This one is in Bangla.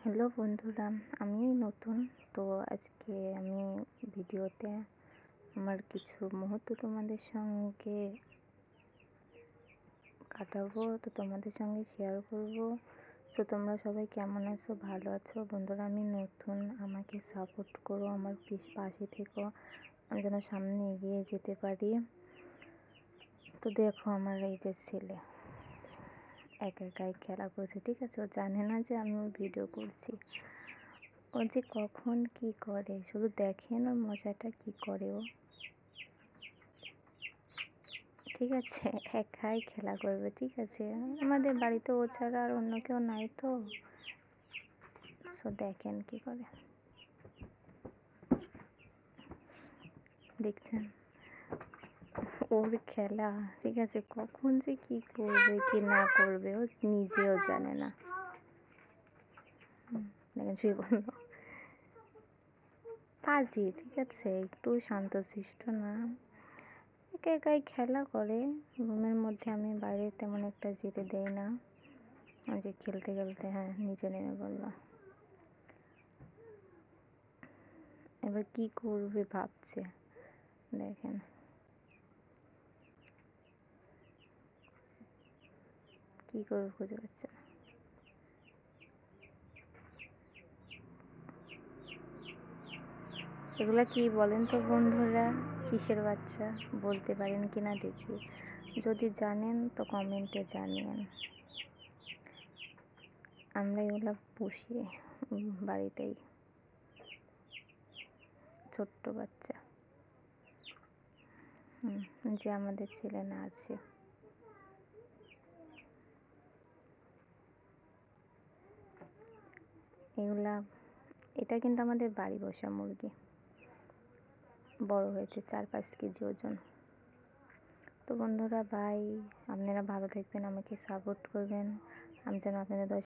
হ্যালো বন্ধুরা, আমি নতুন। তো আজকে আমি ভিডিওতে আমার কিছু মুহূর্ত তোমাদের সঙ্গে কাটাবো, তো তোমাদের সঙ্গে শেয়ার করব। তো তোমরা সবাই কেমন আছো, ভালো আছো? বন্ধুরা, আমি নতুন, আমাকে সাপোর্ট করো, আমার পাশে থেকো, আমি যেন সামনে এগিয়ে যেতে পারি। তো দেখো, আমার এই যে ছেলে একা একাই খেলা করছে, ঠিক আছে? ও জানে না যে আমি ভিডিও করছি। ও যে কখন কি করে শুধু দেখেন, ওর মজাটা কি করে ও, ঠিক আছে? একাই খেলা করবে, ঠিক আছে? আমাদের বাড়িতে ও ছাড়া আর অন্য কেউ নাই, তো দেখেন কি করে, দেখছেন ওর খেলা, ঠিক আছে? কখন যে কি করবে কি না করবে ও নিজেও জানে না। দেখেন শুয়ে বললো পাজি, ঠিক আছে? একটু শান্তশিষ্ট না, একা একাই খেলা করে রুমের মধ্যে। আমি বাইরে তেমন একটা যেতে দেই না, যে খেলতে খেলতে হ্যাঁ নিচে নেমে পড়লো। এবার কি করবে ভাবছে, দেখেন কি করবে খুঁজে পাচ্ছে না। এগুলা কি বলেন তো বন্ধুরা, কিসের বাচ্চা বলতে পারেন কি না দেখি, যদি জানেন তো কমেন্টে জানিয়েন। আমরা এগুলা পুষি বাড়িতেই, ছোট্ট বাচ্চা। যে আমাদের ছেলে না আছে, এগুলা, এটা কিন্তু আমাদের বাড়ি বসা মুরগি, বড় হয়েছে 4-5 কেজি ওজন। তো বন্ধুরা, বাই, আপনারা ভালো থাকবেন, আমাকে সাপোর্ট করবেন, আমি যেন আপনাদের